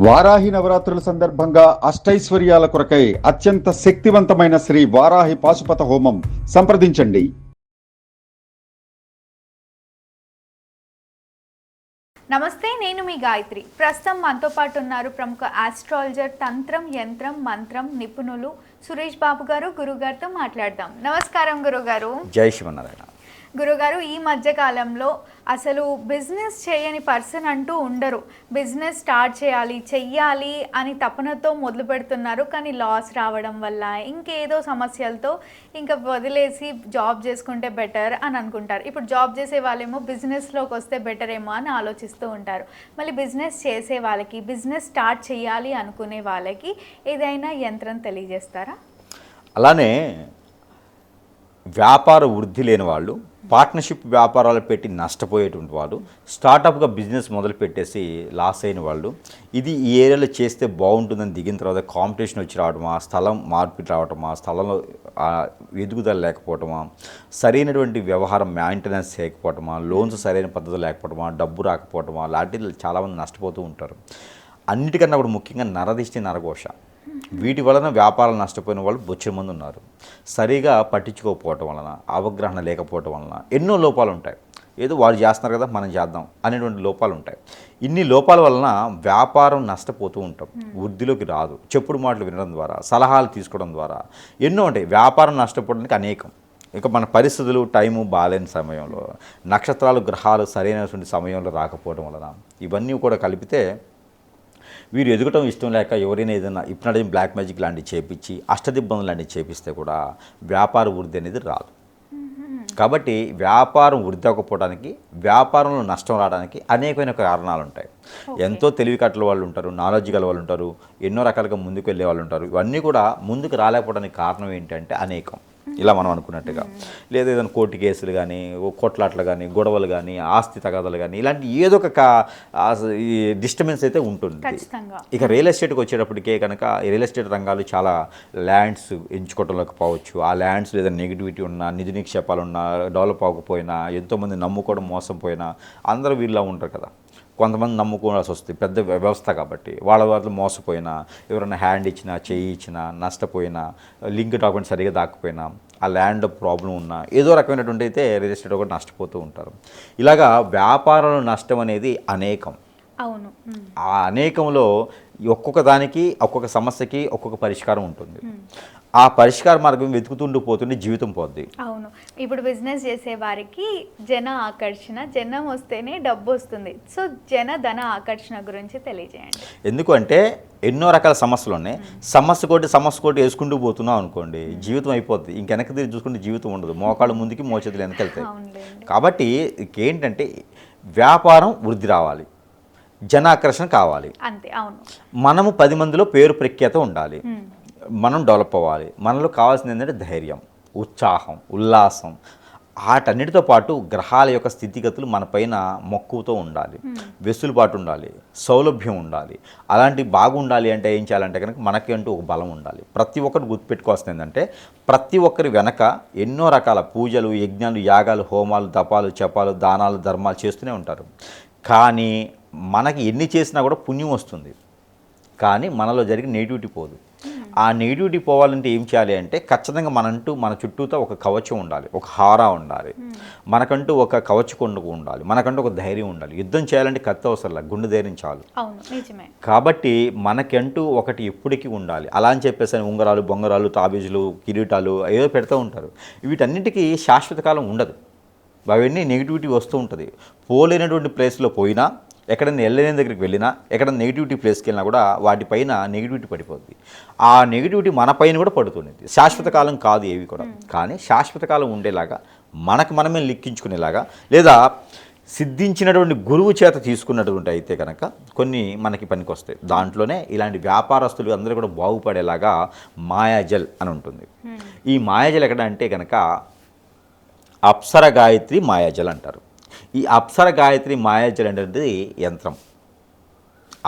వారాహి నవరాత్రుల సందర్భంగా అష్టైశ్వర్యాల కొరకై అత్యంత శక్తివంతమైన శ్రీ వారాహి పాశుపత హోమం సంప్రదించండి. నమస్తే, నేను మీ గాయత్రి. ప్రస్తుతం మనతో పాటు ఉన్నారు ప్రముఖ ఆస్ట్రాలజర్, తంత్రం, యంత్రం, మంత్రం నిపుణులు సురేష్ బాబు గారు. గురుగారితో మాట్లాడదాం. నమస్కారం గురుగారు. జై శివనారాయణ. గురుగారు, ఈ మధ్య కాలంలో అసలు బిజినెస్ చేయని పర్సన్ అంటూ ఉండరు. బిజినెస్ స్టార్ట్ చెయ్యాలి అని తపనతో మొదలు పెడుతున్నారు, కానీ లాస్ రావడం వల్ల ఇంకేదో సమస్యలతో ఇంకా వదిలేసి జాబ్ చేసుకుంటే బెటర్ అని అనుకుంటారు. ఇప్పుడు జాబ్ చేసే వాళ్ళేమో బిజినెస్లోకి వస్తే బెటర్ ఏమో అని ఆలోచిస్తూ ఉంటారు. మళ్ళీ బిజినెస్ చేసే వాళ్ళకి, బిజినెస్ స్టార్ట్ చేయాలి అనుకునే వాళ్ళకి ఏదైనా యంత్రం తెలియజేస్తారా? అలానే వ్యాపార వృద్ధి లేని వాళ్ళు, పార్ట్నర్షిప్ వ్యాపారాలు పెట్టి నష్టపోయేటువంటి వాళ్ళు, స్టార్టప్గా బిజినెస్ మొదలు పెట్టేసి లాస్ అయిన వాళ్ళు, ఇది ఈ ఏరియాలో చేస్తే బాగుంటుందని దిగిన తర్వాత కాంపిటీషన్ వచ్చి రావడమా, స్థలం మార్పిడి రావటమా, స్థలంలో ఎదుగుదల లేకపోవటమా, సరైనటువంటి వ్యవహారం మెయింటెనెన్స్ చేయకపోవటమా, లోన్స్ సరైన పద్ధతి లేకపోవటమా, డబ్బు రాకపోవటమా, లాంటివి చాలామంది నష్టపోతూ ఉంటారు. అన్నిటికన్నా కూడా ముఖ్యంగా నరదిష్టి, నరఘోష, వీటి వలన వ్యాపారాలు నష్టపోయిన వాళ్ళు బొచ్చిన మంది ఉన్నారు. సరిగా పట్టించుకోకపోవటం వలన, అవగాహన లేకపోవటం వలన ఎన్నో లోపాలు ఉంటాయి. ఏదో వాళ్ళు చేస్తున్నారు కదా మనం చేద్దాం అనేటువంటి లోపాలు ఉంటాయి. ఇన్ని లోపాల వలన వ్యాపారం నష్టపోతూ ఉంటాం, వృద్ధిలోకి రాదు. చెప్పుడు మాటలు వినడం ద్వారా, సలహాలు తీసుకోవడం ద్వారా ఎన్నో ఉంటాయి. వ్యాపారం నష్టపోవడానికి అనేకం. ఇక మన పరిస్థితులు, టైము బాగాలేని సమయంలో, నక్షత్రాలు, గ్రహాలు సరైనటువంటి సమయంలో రాకపోవడం వలన, ఇవన్నీ కూడా కలిపితే వీరు ఎదగటం ఇష్టం లేక ఎవరైనా ఏదైనా ఇప్పుడు బ్లాక్ మ్యాజిక్ లాంటివి చేపించి, అష్టదిబ్బందులు లాంటివి చేపిస్తే కూడా వ్యాపార వృద్ధి అనేది రాదు. కాబట్టి వ్యాపారం వృద్ధి అవ్వకపోవడానికి, వ్యాపారంలో నష్టం రావడానికి అనేకమైన కారణాలు ఉంటాయి. ఎంతో తెలివి కట్టల వాళ్ళు ఉంటారు, నాలెడ్జ్ గల వాళ్ళు ఉంటారు, ఎన్నో రకాలుగా ముందుకు వెళ్ళే వాళ్ళు ఉంటారు. ఇవన్నీ కూడా ముందుకు రాలేకపోవడానికి కారణం ఏంటంటే అనేకం. ఇలా మనం అనుకున్నట్టుగా, లేదా ఏదైనా కోర్టు కేసులు కానీ, కొట్లాట్లు కానీ, గొడవలు కానీ, ఆస్తి తగాదాలు కానీ, ఇలాంటి ఏదో ఒక డిస్టర్బెన్స్ అయితే ఉంటుంది. ఇక రియల్ ఎస్టేట్కి వచ్చేటప్పటికే కనుక రియల్ ఎస్టేట్ రంగాలు చాలా ల్యాండ్స్ ఎంచుకోవడంలోకి పోవచ్చు. ఆ ల్యాండ్స్ లేదా నెగిటివిటీ ఉన్నా, నిధి నిక్షేపాలు ఉన్నా, డెవలప్ అవ్వకపోయినా, ఎంతోమంది నమ్ముకోవడం మోసం పోయినా అందరూ వీళ్ళ ఉంటారు కదా. కొంతమంది నమ్ముకోవాల్సి వస్తుంది, పెద్ద వ్యవస్థ కాబట్టి. వాళ్ళు మోసపోయినా, ఎవరైనా హ్యాండ్ ఇచ్చినా, చేయి ఇచ్చినా, నష్టపోయినా, లింక్ డాక్యుమెంట్ సరిగా దాకపోయినా, ఆ ల్యాండ్ ప్రాబ్లం ఉన్నా, ఏదో రకమైనటువంటి అయితే రియల్ ఎస్టేట్ ఒకటి నష్టపోతూ ఉంటారు. ఇలాగా వ్యాపారంలో నష్టం అనేది అనేకం. అవును. ఆ అనేకంలో ఒక్కొక్క దానికి, ఒక్కొక్క సమస్యకి ఒక్కొక్క పరిష్కారం ఉంటుంది. ఆ పరిష్కార మార్గం వెతుకుతుంటూ పోతుంటే జీవితం పోద్ది. అవును. ఇప్పుడు బిజినెస్ చేసే వారికి జన ఆకర్షణ, జనం వస్తేనే డబ్బు వస్తుంది. సో ధన ఆకర్షణ గురించి తెలియజేయండి. ఎందుకంటే ఎన్నో రకాల సమస్యలు ఉన్నాయి. సమస్య కోటి వేసుకుంటూ పోతున్నాం అనుకోండి, జీవితం అయిపోద్ది. ఇంకెనక్కి తిరిగి చూసుకుంటే జీవితం ఉండదు. మోకాళ్ళు ముందుకి, మోచేతులు వెనకెళ్తాయి. కాబట్టి ఏంటంటే వ్యాపారం వృద్ధి రావాలి, జనాకర్షణ కావాలి. అంతే. అవును. మనము 10 మందిలో పేరు ప్రఖ్యాత ఉండాలి, మనం డెవలప్ అవ్వాలి. మనలో కావాల్సింది ఏంటంటే ధైర్యం, ఉత్సాహం, ఉల్లాసం. వాటన్నిటితో పాటు గ్రహాల యొక్క స్థితిగతులు మన పైన మక్కువతో ఉండాలి, వెసులుబాటు ఉండాలి, సౌలభ్యం ఉండాలి. అలాంటి బాగుండాలి అంటే ఏం చేయాలంటే కనుక మనకి అంటూ ఒక బలం ఉండాలి. ప్రతి ఒక్కరు గుర్తుపెట్టుకోవాల్సింది ఏంటంటే ప్రతి ఒక్కరి వెనక ఎన్నో రకాల పూజలు, యజ్ఞాలు, యాగాలు, హోమాలు, తపాలు, జపాలు, దానాలు, ధర్మాలు చేస్తూనే ఉంటారు. కానీ మనకి ఎన్ని చేసినా కూడా పుణ్యం వస్తుంది, కానీ మనలో జరిగిన నెగిటివిటీ పోదు. ఆ నెగిటివిటీ పోవాలంటే ఏం చేయాలి అంటే ఖచ్చితంగా మన చుట్టూతో ఒక కవచం ఉండాలి, ఒక హారా ఉండాలి, మనకంటూ ఒక కవచకొండ ఉండాలి, మనకంటూ ఒక ధైర్యం ఉండాలి. యుద్ధం చేయాలంటే కత్తి అవసరం, గుండె ధైర్యం చాలు. కాబట్టి మనకంటూ ఒకటి ఎప్పటికీ ఉండాలి. అలా అని చెప్పేసి ఉంగరాలు, బొంగరాలు, తాబీజులు, కిరీటాలు ఏదో పెడుతూ ఉంటారు. వీటన్నిటికీ శాశ్వత కాలం ఉండదు. అవన్నీ నెగిటివిటీ వస్తూ ఉంటుంది. పోలేనటువంటి ప్లేస్లో పోయినా, ఎక్కడైనా వెళ్ళలేని దగ్గరికి వెళ్ళినా, ఎక్కడైనా నెగిటివిటీ ప్లేస్కి వెళ్ళినా కూడా వాటిపైన నెగిటివిటీ పడిపోద్ది. ఆ నెగిటివిటీ మన పైన కూడా పడుతుంది. శాశ్వత కాలం కాదు ఏవి కూడా, కానీ శాశ్వత కాలం ఉండేలాగా, మనకు మనమే లిక్కించుకునేలాగా, లేదా సిద్ధించినటువంటి గురువు చేత తీసుకున్నటువంటి అయితే కనుక కొన్ని మనకి పనికి వస్తాయి. దాంట్లోనే ఇలాంటి వ్యాపారస్తులు అందరూ కూడా బాగుపడేలాగా మాయాజల్ అని ఉంటుంది. ఈ మాయాజల్ ఎక్కడ అంటే కనుక అప్సర గాయత్రి మాయాజల్ అంటారు. ఈ అప్సర గాయత్రి మాయాజల్ అనేది యంత్రం.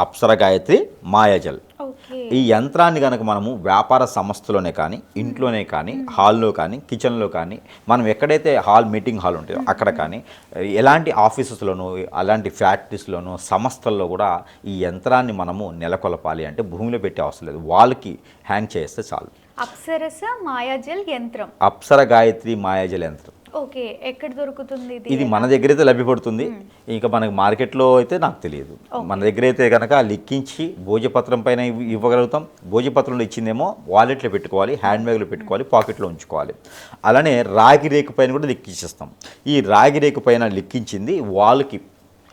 అప్సర గాయత్రి మాయాజల్ ఓకే. ఈ యంత్రాన్ని కనుక మనము వ్యాపార సంస్థలోనే కానీ, ఇంట్లోనే కానీ, హాల్లో కానీ, కిచెన్లో కానీ, మనం ఎక్కడైతే మీటింగ్ హాల్ ఉంటుందో అక్కడ కానీ, ఎలాంటి ఆఫీసెస్లోనూ, అలాంటి ఫ్యాక్టరీస్లోనూ, సంస్థల్లో కూడా ఈ యంత్రాన్ని మనము నెలకొల్పాలి అంటే భూమిలో పెట్టే అవసరం లేదు, వాళ్ళకి హ్యాంగ్ చేస్తే చాలు. అప్సరస మాయాజల్ యంత్రం. అప్సర గాయత్రి మాయాజల్ యంత్రం. ఓకే. ఎక్కడ దొరుకుతుంది ఇది మన దగ్గర అయితే లభ్యపడుతుంది. ఇంకా మనకి మార్కెట్లో అయితే నాకు తెలియదు. మన దగ్గర అయితే కనుక లిక్కించి భోజపత్రం పైన ఇవ్వగలుగుతాం. భోజపత్రంలో ఇచ్చిందేమో వాలెట్లో పెట్టుకోవాలి, హ్యాండ్ బ్యాగ్లో పెట్టుకోవాలి, పాకెట్లో ఉంచుకోవాలి. అలానే రాగి రేకు పైన కూడా లిక్కించేస్తాం. ఈ రాగి రేకు పైన లిక్కించింది వాల్కి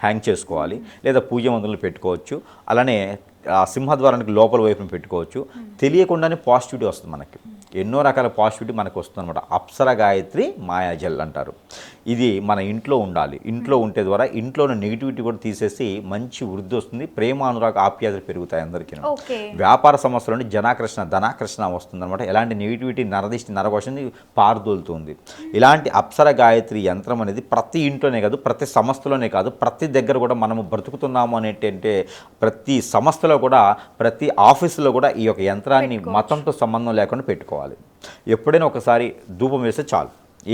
హ్యాంగ్ చేసుకోవాలి, లేదా పూజ మందులు పెట్టుకోవచ్చు. అలానే సింహద్వారానికి లోపల వైపున పెట్టుకోవచ్చు. తెలియకుండానే పాజిటివిటీ వస్తుంది మనకి, ఎన్నో రకాల పాజిటివిటీ మనకు వస్తుంది అనమాట. అప్సర గాయత్రి మాయాజల్ అంటారు. ఇది మన ఇంట్లో ఉండాలి. ఇంట్లో ఉంటే ద్వారా ఇంట్లోని నెగిటివిటీ కూడా తీసేసి మంచి వృద్ధి వస్తుంది, ప్రేమ అనురాగ ఆప్యాయతలు పెరుగుతాయి అందరికీ. వ్యాపార సమస్యలోని జనాకర్షణ ధనాకర్షణ వస్తుంది అనమాట. ఎలాంటి నెగిటివిటీ నరదిష్టి నరకోశం పారదోలుతుంది. ఇలాంటి అప్సర గాయత్రి యంత్రం అనేది ప్రతి ఇంట్లోనే కాదు, ప్రతి సంస్థలోనే కాదు, ప్రతి దగ్గర కూడా మనము బ్రతుకుతున్నాము అనేటంటే ప్రతి సంస్థలో కూడా, ప్రతి ఆఫీసులో కూడా ఈ యొక్క యంత్రాన్ని మతంతో సంబంధం లేకుండా పెట్టుకోవాలి. ఎప్పుడైనా ఒకసారి ధూపం వేస్తే చాలు,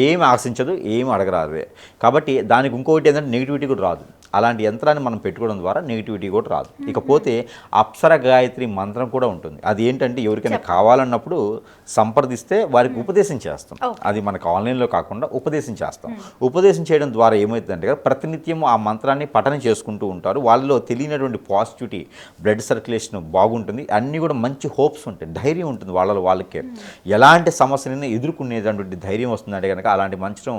ఏమి ఆశించదు, ఏమి అడగరాదు. కాబట్టి దానికి ఇంకొకటి ఏంటంటే నెగిటివిటీ కూడా రాదు. అలాంటి యంత్రాన్ని మనం పెట్టుకోవడం ద్వారా నెగిటివిటీ కూడా రాదు. ఇకపోతే అప్సర గాయత్రి మంత్రం కూడా ఉంటుంది. అది ఏంటంటే ఎవరికైనా కావాలన్నప్పుడు సంప్రదిస్తే వారికి ఉపదేశం చేస్తాం. అది మనకు ఆన్లైన్లో కాకుండా ఉపదేశం చేస్తాం. ఉపదేశం చేయడం ద్వారా ఏమవుతుందంటే ప్రతినిత్యం ఆ మంత్రాన్ని పఠనం చేసుకుంటూ ఉంటారు. వాళ్ళలో తెలియనటువంటి పాజిటివిటీ, బ్లడ్ సర్క్యులేషన్ బాగుంటుంది, అన్నీ కూడా మంచి హోప్స్ ఉంటాయి, ధైర్యం ఉంటుంది వాళ్ళకే. ఎలాంటి సమస్యలైనా ఎదుర్కొనేటువంటి ధైర్యం వస్తుందంటే కనుక అలాంటి మంత్రం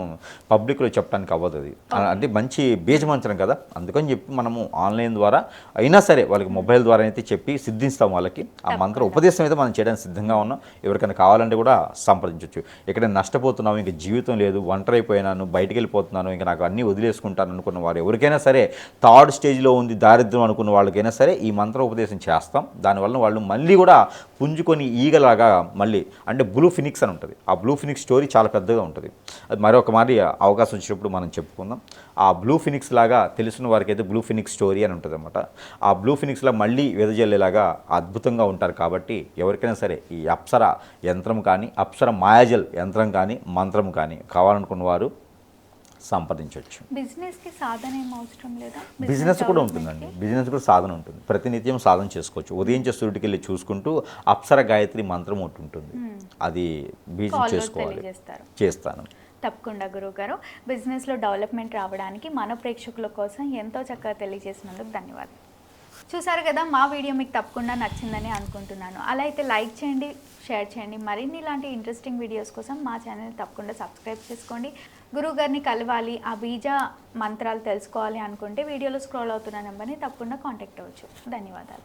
పబ్లిక్లో చెప్పడానికి అవ్వదు. అది అంటే మంచి బీజ మంత్రం కదా, అందుకని చెప్పి మనము ఆన్లైన్ ద్వారా అయినా సరే వాళ్ళకి మొబైల్ ద్వారా అయితే చెప్పి సిద్ధిస్తాం. వాళ్ళకి ఆ మంత్ర ఉపదేశం అయితే మనం చేయడానికి సిద్ధంగా ఉన్నాం. ఎవరికైనా కావాలంటే కూడా సంప్రదించవచ్చు. ఎక్కడ నష్టపోతున్నాము, ఇంకా జీవితం లేదు, ఒంటరి అయిపోయినాను, బయటికి వెళ్ళిపోతున్నాను, ఇంకా నాకు అన్నీ వదిలేసుకుంటాను అనుకున్న వారు ఎవరికైనా సరే, థర్డ్ స్టేజ్లో ఉంది దారిద్ర్యం అనుకున్న వాళ్ళకైనా సరే ఈ మంత్ర ఉపదేశం చేస్తాం. దానివల్ల వాళ్ళు మళ్ళీ కూడా పుంజుకొని ఈగలాగా మళ్ళీ, అంటే బ్లూ ఫినిక్స్ అని ఉంటుంది. ఆ బ్లూ ఫినిక్స్ స్టోరీ చాలా పెద్దగా ఉంటుంది. అది మరొక మారి అవకాశం వచ్చినప్పుడు మనం చెప్పుకుందాం. ఆ బ్లూ ఫినిక్స్ లాగా తెలిసిన వారికి అయితే బ్లూ ఫినిక్స్ స్టోరీ అని ఉంటుంది అనమాట. ఆ బ్లూ ఫినిక్స్లో మళ్ళీ వెదజల్లేలాగా అద్భుతంగా ఉంటారు. కాబట్టి ఎవరికైనా సరే ఈ అప్సర యంత్రం కానీ, అప్సర మాయాజల్ యంత్రం కానీ, మంత్రం కానీ కావాలనుకున్న వారు సంప్రదించవచ్చు. బిజినెస్కి సాధన ఏం అవసరం లేదా? బిజినెస్ కూడా ఉంటుందండి, బిజినెస్ కూడా సాధన ఉంటుంది. ప్రతినిత్యం సాధన చేసుకోవచ్చు. ఉదయం సూర్యుడికి వెళ్ళి చూసుకుంటూ అప్సర గాయత్రి మంత్రం ఒకటి ఉంటుంది, అది బీజం చేసుకోవాలి. చేస్తాను తప్పకుండా గురువు గారు. బిజినెస్లో డెవలప్మెంట్ రావడానికి మన ప్రేక్షకుల కోసం ఎంతో చక్కగా తెలియజేసినందుకు ధన్యవాదాలు. చూసారు కదా, మా వీడియో మీకు తప్పకుండా నచ్చిందని అనుకుంటున్నాను. అలా అయితే లైక్ చేయండి, షేర్ చేయండి. మరిన్ని ఇలాంటి ఇంట్రెస్టింగ్ వీడియోస్ కోసం మా ఛానల్ని తప్పకుండా సబ్స్క్రైబ్ చేసుకోండి. గురువు గారిని కలవాలి, ఆ బీజ మంత్రాలు తెలుసుకోవాలి అనుకుంటే వీడియోలో స్క్రోల్ అవుతున్న నెంబర్ని తప్పకుండా కాంటాక్ట్ అవ్వచ్చు. ధన్యవాదాలు.